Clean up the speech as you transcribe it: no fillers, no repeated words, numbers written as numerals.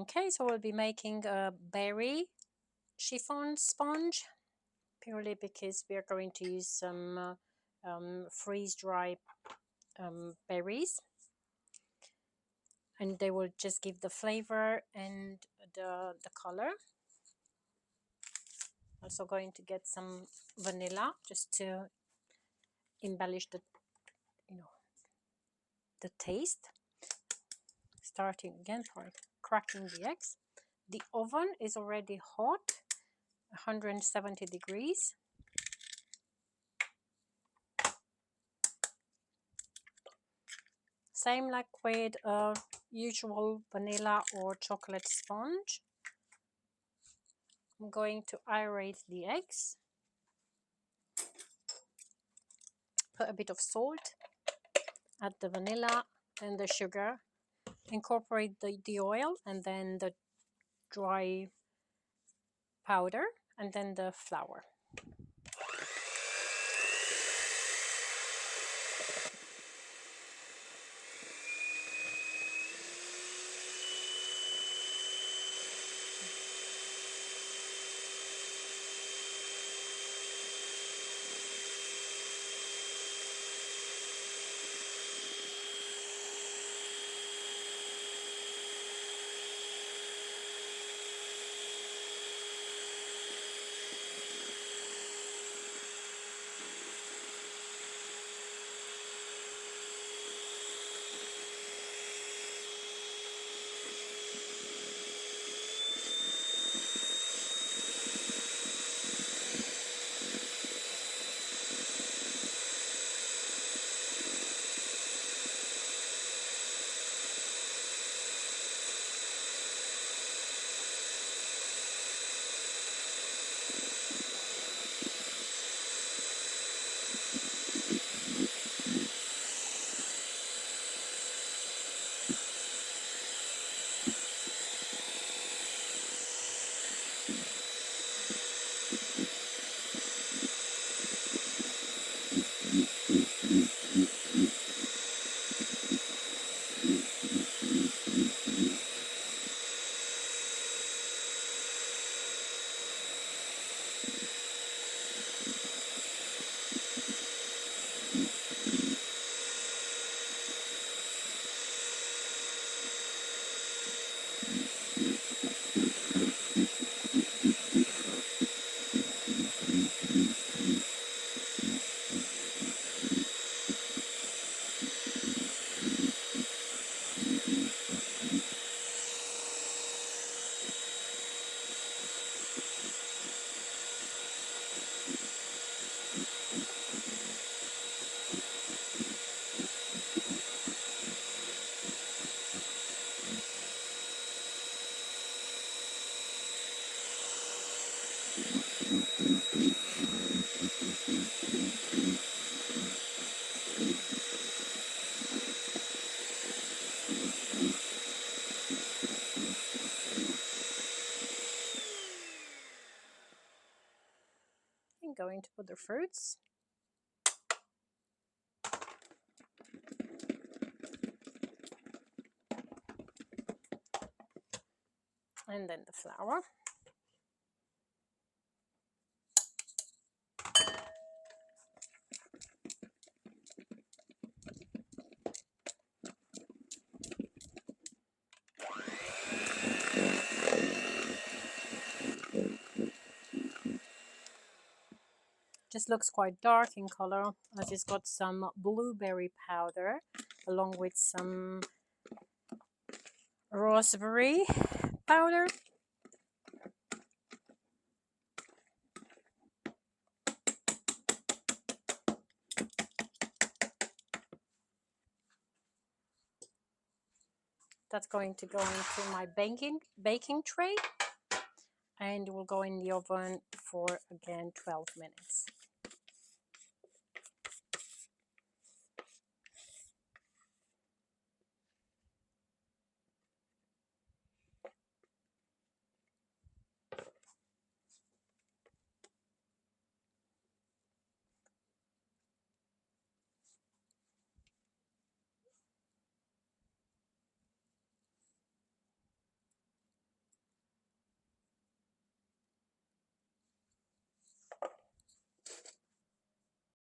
Okay, so we'll be making a berry chiffon sponge, purely because we are going to use some freeze-dry berries, and they will just give the flavor and the color. Also going to get some vanilla just to embellish the the taste. Starting again by cracking the eggs. The oven is already hot, 170 degrees. Same like with a usual vanilla or chocolate sponge. I'm going to aerate the eggs. Put a bit of salt, add the vanilla and the sugar, incorporate the oil and then the dry powder and then the flour. I'm going to put the fruits. And then the flour. Just looks quite dark in color. I just got some blueberry powder along with some raspberry powder. That's going to go into my baking tray, and it will go in the oven for again 12 minutes.